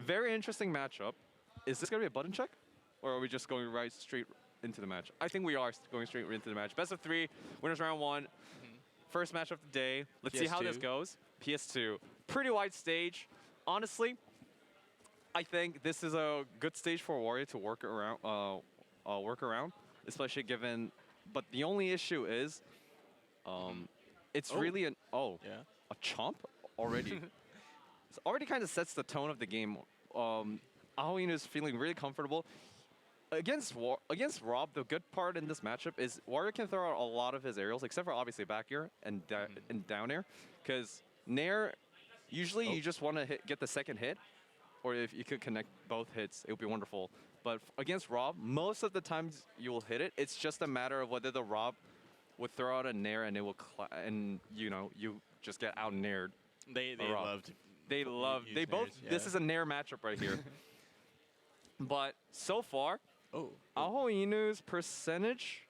Very interesting matchup. Is this going to be a button check? Or are we just going right straight into the match? I think we are going straight into the match. Best of 3, winners round 1. First match of the day. Let's see how this goes. PS2. Pretty wide stage. Honestly, I think this is a good stage for Wario to work around, especially given. But the only issue is, it's really a chomp already. It already kind of sets the tone of the game. AhoInu is feeling really comfortable. Against Rob, the good part in this matchup is Wario can throw out a lot of his aerials, except for obviously back air and down air. Because Nair, usually you just want to get the second hit, or if you could connect both hits, it would be wonderful. But against Rob, most of the times you will hit it. It's just a matter of whether the Rob would throw out a Nair and it will, you just get out Naired. They both. Yeah. This is a Nair matchup right here. But so far, AhoInu's percentage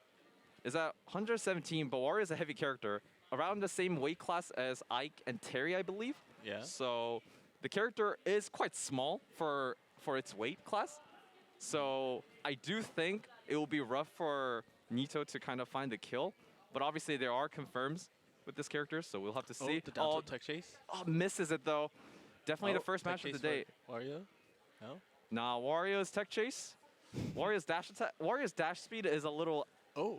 is at 117, but Wario is a heavy character, around the same weight class as Ike and Terry, I believe. Yeah. So the character is quite small for its weight class. So I do think it will be rough for Nito to kind of find the kill. But obviously there are confirms with this character, so we'll have to see. The down tech chase? Oh, misses it though. Definitely the first match of the day. Wario? No? Nah, Wario's tech chase. Wario's dash speed is a little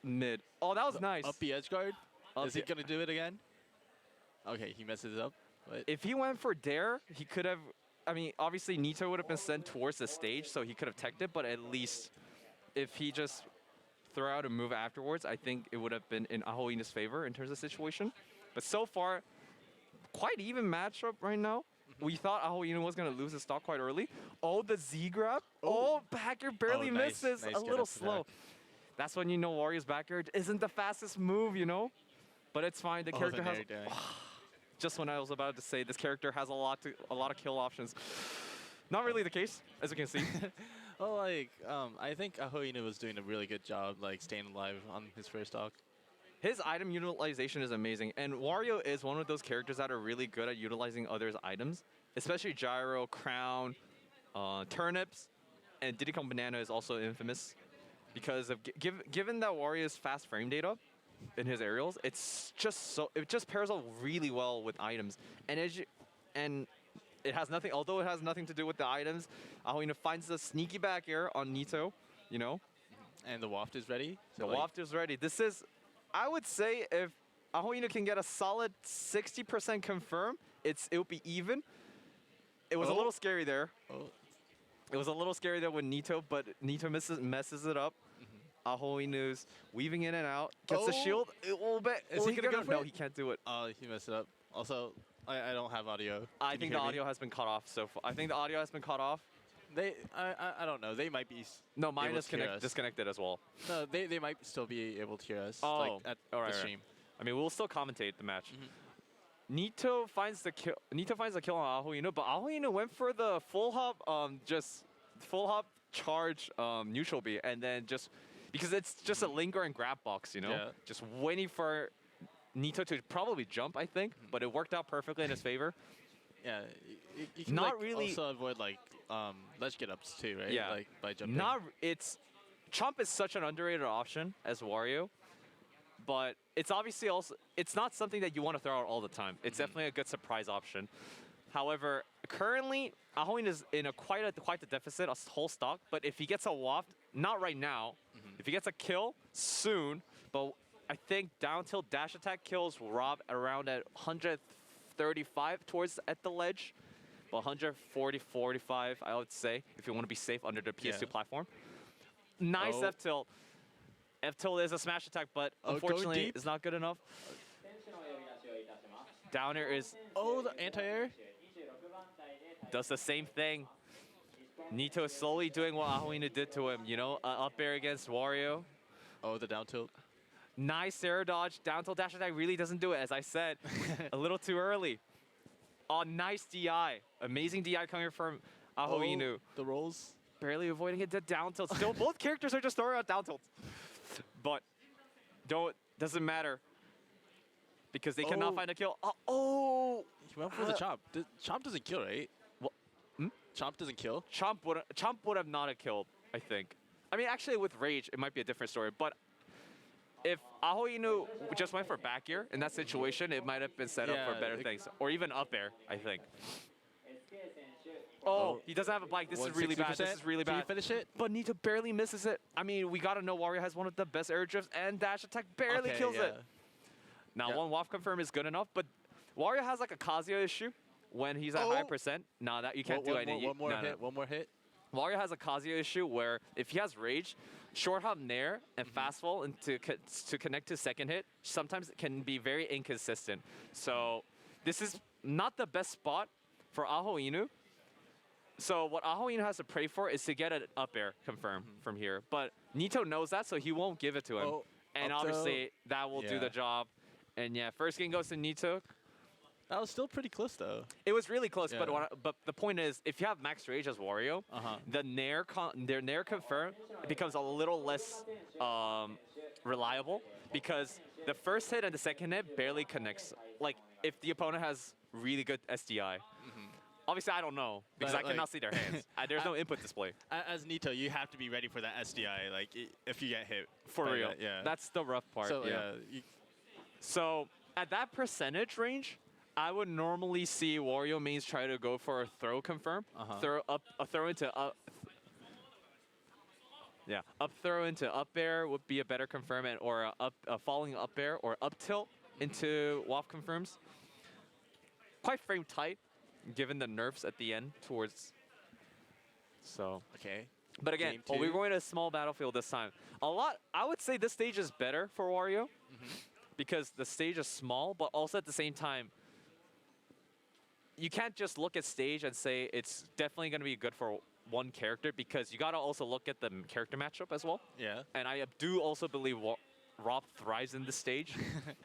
mid. Oh, that was nice. Up the edge guard? Is he going to do it again? Okay, he messes it up. But if he went for dare, he could have... I mean, obviously Nito would have been sent towards the stage, so he could have teched it, but at least if he just throw out a move afterwards, I think it would have been in AhoInu's favor in terms of situation. But so far, quite even matchup right now. We thought AhoInu was going to lose his stock quite early. Oh, the Z grab. Oh, back air barely misses. Nice a little slow. That's when you know Wario's back air isn't the fastest move, you know? But it's fine. The character has... just when I was about to say, this character has a lot of kill options. Not really the case, as you can see. Well, I think AhoInu was doing a really good job, staying alive on his first stock. His item utilization is amazing, and Wario is one of those characters that are really good at utilizing others' items, especially Gyro, Crown, Turnips, and Diddy Kong Banana is also infamous because of given that Wario's fast frame data in his aerials, it just pairs up really well with items, and it has nothing. Although it has nothing to do with the items, AhoInu finds the sneaky back air on Nito, you know, and the waft is ready. So the waft is ready. This is. I would say if AhoInu can get a solid 60% confirm, it'll be even. It was a little scary there. It was a little scary there with Nito, but Nito messes it up. AhoInu's weaving in and out. Gets the shield. A little bit. Is he gonna go for it? No, he can't do it. Oh, he messed it up. Also, I don't have audio. I think the audio has been cut off so far. I think the audio has been cut off. I don't know. They might be. No, mine is disconnected as well. No, they might still be able to hear us. At the stream. I mean, we'll still commentate the match. Nito finds the kill. Nito finds the kill on AhoInu, but AhoInu went for the full hop, charge neutral B, and then just because it's just a linger and grab box, you know, just waiting for Nito to probably jump, I think, but it worked out perfectly in his favor. Yeah, you can also avoid ledge get ups too, right? Yeah, by jumping. Chomp is such an underrated option as Wario, but it's obviously also not something that you want to throw out all the time. It's definitely a good surprise option. However, currently AhoInu is in quite the deficit, a whole stock. But if he gets a waft, not right now. If he gets a kill soon, but I think down tilt dash attack kills Rob around at 135 towards at the ledge, but 140, 45 I would say if you want to be safe under the PS2 platform. Nice F tilt. F tilt is a smash attack, but unfortunately it's not good enough. Down air is the anti-air does the same thing. Nito is slowly doing what AhoInu did to him, you know, up air against Wario. The down tilt. Nice air dodge. Down tilt dash attack really doesn't do it, as I said. A little too early. Oh, nice DI. Amazing DI coming from AhoInu. The rolls. Barely avoiding it. The down tilt. Still, both characters are just throwing out down tilts. But doesn't matter. Because they cannot find a kill. He went for the chop. Chop doesn't kill, right? Chomp doesn't kill. Chomp would have not have killed, I think. I mean, actually, with Rage, it might be a different story. But if AhoInu just went for back air in that situation, it might have been set up for Yeah, better things. Or even up air, I think. Oh, he doesn't have a bike. This is really bad. This is really Can bad. you finish it? But Nito barely misses it. I mean, we got to know Wario has one of the best air drifts, and dash attack barely kills it. Now, one waft confirm is good enough, but Wario has like a Kazuya issue when he's at high percent. No, that you can't do anything. One more hit. Wario has a Kazuya issue where if he has Rage, short hop Nair and fast fall and to connect to second hit, sometimes it can be very inconsistent. So this is not the best spot for AhoInu. So what AhoInu has to pray for is to get an up air confirm from here. But Nito knows that, so he won't give it to him. And obviously, that will do the job. And yeah, first game goes to Nito. That was still pretty close, though. It was really close, but the point is, if you have max rage as Wario, the Nair confirm becomes a little less reliable because the first hit and the second hit barely connects. Like, if the opponent has really good SDI. Obviously, I don't know because I cannot see their hands. There's no input display. As Nito, you have to be ready for that SDI, like, if you get hit. For real. Yeah. That's the rough part. So, So, at that percentage range, I would normally see Wario mains try to go for a throw confirm, a throw into up. Yeah, up throw into up air would be a better confirm, or a falling up air or up tilt into waft confirms. Quite frame tight, given the nerfs at the end towards. So. Okay. But again, we're going to a small battlefield this time. I would say this stage is better for Wario because the stage is small, but also at the same time, you can't just look at stage and say it's definitely going to be good for one character because you got to also look at the character matchup as well. Yeah. And I do also believe Rob thrives in this stage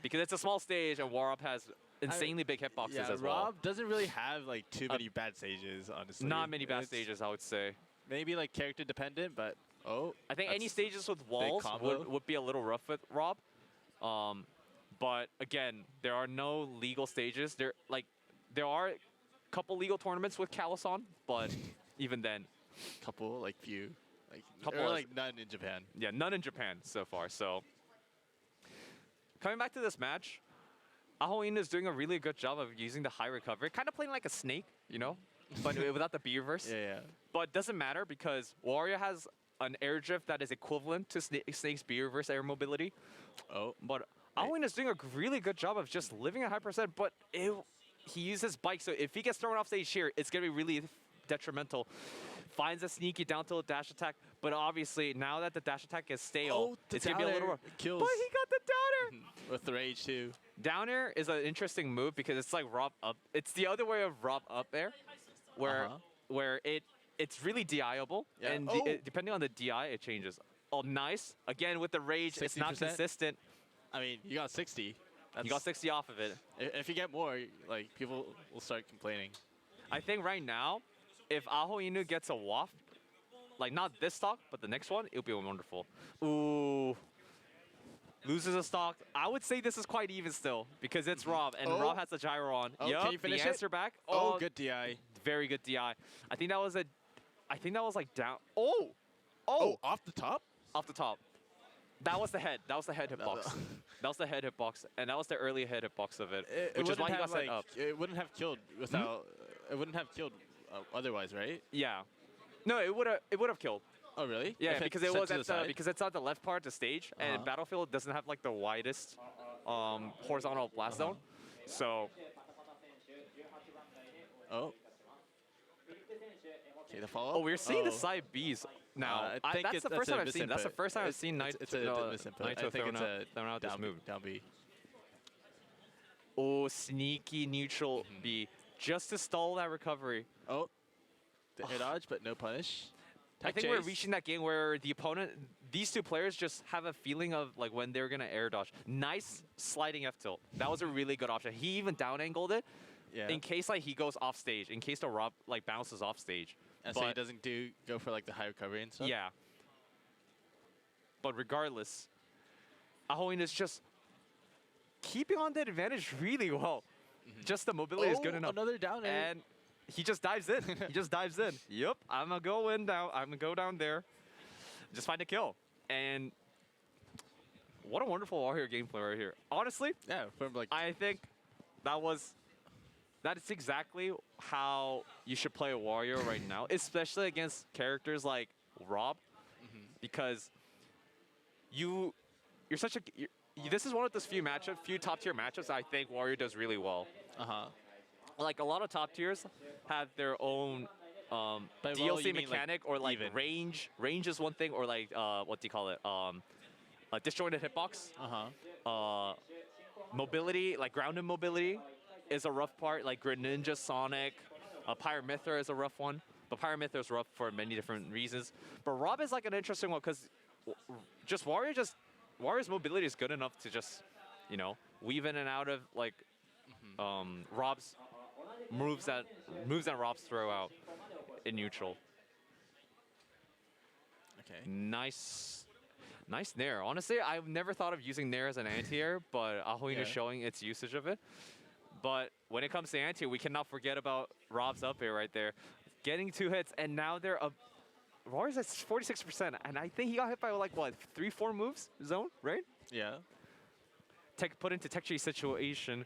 because it's a small stage and Warup has insanely big hitboxes as well. Rob doesn't really have like too many bad stages, honestly. Not many bad stages, I would say. Maybe like character dependent, but I think any stages with walls would be a little rough with Rob. But again, there are no legal stages. There are a couple legal tournaments with Callison, but even then. Couple, like few. Like none in Japan. Yeah, none in Japan so far. So coming back to this match, AhoInu is doing a really good job of using the high recovery. Kind of playing like a snake, you know? But without the B reverse. Yeah. But it doesn't matter because Wario has an air drift that is equivalent to Snake's B reverse air mobility. But AhoInu is doing a really good job of just living at high percent, but he uses bike, so if he gets thrown off stage here, it's going to be really detrimental. Finds a sneaky down tilt dash attack, but obviously now that the dash attack is stale, it's going to be a little rough. Kills. But he got the down air! With the rage too. Down air is an interesting move because it's like Rob up. It's the other way of Rob up air, where it's really DI-able, and depending on the DI, it changes. Oh, nice. Again, with the rage, 60%? It's not consistent. I mean, you got 60. You got 60 off of it. If you get more, like, people will start complaining. I think right now, if AhoInu gets a waft, like not this stock, but the next one, it'll be wonderful. Ooh. Loses a stock. I would say this is quite even still because it's Rob, and Rob has the gyro on. Can you finish the answer back. Good DI. Very good DI. I think that was like down. Off the top? Off the top. That was the head. That was the head hitbox. That was the head hitbox, and that was the early head hitbox of it, which is why he got set up. It wouldn't have killed without. It wouldn't have killed otherwise, right? Yeah. No, it would have killed. Oh really? Yeah, because it was because it's on the left part of the stage, and Battlefield doesn't have like the widest horizontal blast zone, so. Okay, the follow-up. We're seeing the side Bs now. That's the first time I've seen. That's the first time I've seen Nito thrown out this move. Down B. Oh, sneaky neutral B, just to stall that recovery. The air dodge, but no punish. I think we're reaching that game where the opponent, these two players just have a feeling of like when they're gonna air dodge. Nice sliding F tilt. That was a really good option. He even down angled it. Yeah. In case like he goes off stage, in case the Rob like bounces off stage. And so he doesn't go for like the high recovery and stuff? Yeah. But regardless, AhoInu is just keeping on that advantage really well. Just the mobility is good enough. Another down air. And he just dives in. He just dives in. Yep, I'm gonna go in down. I'm gonna go down there. Just find a kill. And what a wonderful Wario gameplay right here. Honestly, Yeah, from like I think that is exactly how you should play a Wario right now, especially against characters like Rob, because you're such a this is one of those few top tier matchups I think Wario does really well. Like a lot of top tiers have their own By well, DLC you mean, like, mechanic or like even. range. Range is one thing, or like what do you call it? A disjointed hitbox. Mobility, like grounded mobility, is a rough part. Like Greninja, Sonic, Pyramithra is a rough one. But Pyramithra is rough for many different reasons. But Rob is like an interesting one because Wario's mobility is good enough to just, weave in and out of like Rob's moves that Rob's throw out in neutral. Okay. Nice Nair. Honestly, I've never thought of using Nair as an anti-air, but AhoInu is showing its usage of it. But when it comes to anti-air, we cannot forget about Rob's up air right there. Getting 2 hits, and now they're Warrior's at 46%, and I think he got hit by like, what, 3-4 moves zone, right? Yeah. Put into tech tree situation.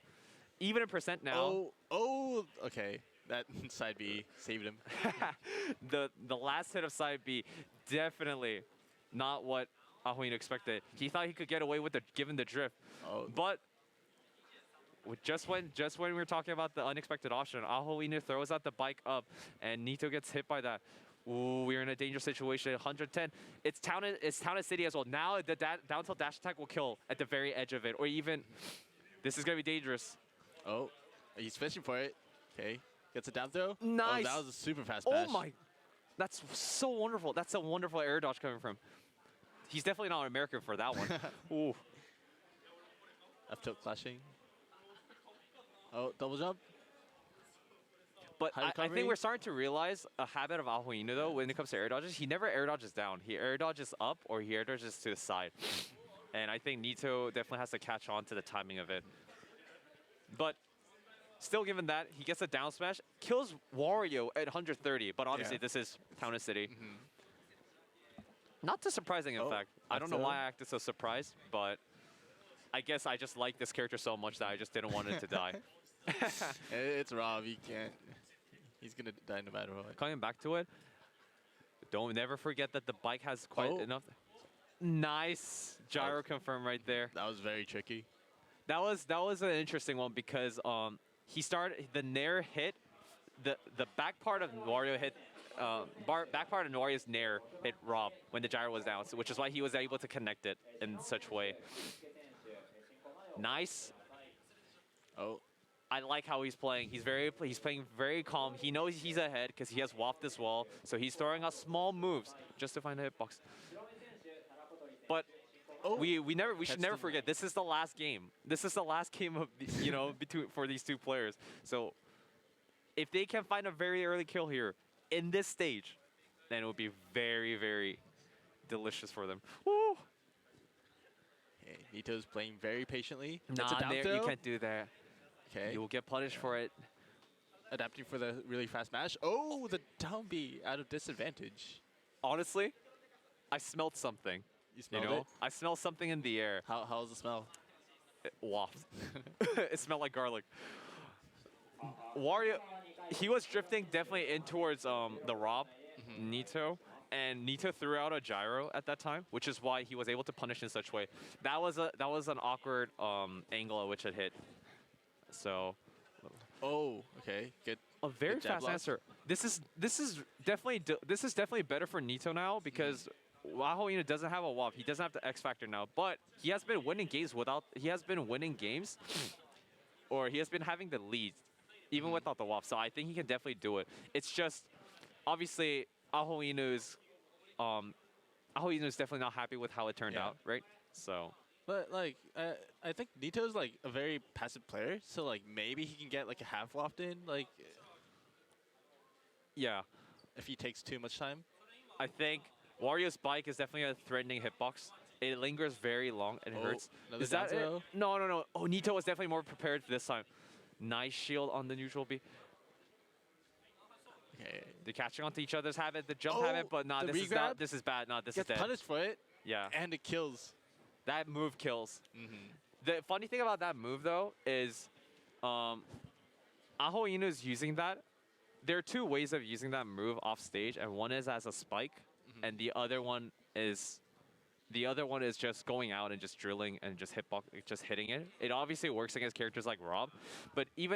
Even in percent now. Oh, okay. That side B saved him. The last hit of side B, definitely not what AhoInu expected. He thought he could get away with it given the drift. But just when we were talking about the unexpected option, AhoInu throws out the bike up, and Nito gets hit by that. Ooh, we're in a dangerous situation. 110. It's town and city as well. Now the down tilt dash attack will kill at the very edge of it, or even this is gonna be dangerous. Oh, he's fishing for it. Okay, gets a down throw. Nice. Oh, that was a super fast bash. Oh my, that's so wonderful. That's a wonderful air dodge coming from. He's definitely not American for that one. Ooh. Up tilt clashing. Oh, double jump. But I think we're starting to realize a habit of AhoInu though when it comes to air dodges. He never air dodges down. He air dodges up or he air dodges to the side. And I think Nito definitely has to catch on to the timing of it. But still, given that, he gets a down smash, kills Wario at 130. But obviously, this is Town and City. Not too surprising, in fact. I don't know why I acted so surprised, but I guess I just like this character so much that I just didn't want it to die. It's Rob. He can't. He's gonna die no matter what. Coming back to it, never forget that the bike has quite enough. Nice gyro confirm right there. That was very tricky. That was an interesting one because he started the Nair hit, the back part of Wario hit, back part of Wario's Nair hit Rob when the gyro was down, so, which is why he was able to connect it in such way. Nice. Oh. I like how he's playing. He's playing very calm. He knows he's ahead because he has waft as well. So he's throwing out small moves just to find a hitbox. But we should never forget this is the last game. This is the last game of for these two players. So if they can find a very early kill here in this stage, then it would be very, very delicious for them. Woo! Okay, Nito's playing very patiently. Nah, you can't do that. Okay. You will get punished for it. Adapting for the really fast mash. Oh, the down B out of disadvantage. Honestly, I smelled something. You smelled it? I smell something in the air. How's the smell? It wafts. It smelled like garlic. Wario, he was drifting definitely in towards the Rob, Nito, and Nito threw out a gyro at that time, which is why he was able to punish in such way. That was an awkward angle at which it hit. So. Oh, okay, good. A very fast answer. This is definitely better for Nito now because AhoInu doesn't have a WAP. He doesn't have the X Factor now, but he has been winning games or he has been having the lead even without the WAP. So I think he can definitely do it. It's just obviously AhoInu is definitely not happy with how it turned out, right? So. But like, I think Nito's like a very passive player, so like maybe he can get like a half waft in, like. Yeah. If he takes too much time. I think Wario's bike is definitely a threatening hitbox. It lingers very long and hurts. Is that it? No. Oh, Nito was definitely more prepared this time. Nice shield on the neutral B. Okay. They're catching onto each other's habit, the jump Oh, habit, but nah, the this is not. re-grab? This is bad. Nah, this Gets is dead. punished for it, Yeah, and it kills. that move kills. Mm-hmm. The funny thing about that move though is, AhoInu is using that. There are two ways of using that move off stage, and one is as a spike, and the other one is just going out and just drilling and just hitting it. It obviously works against characters like Rob, but even if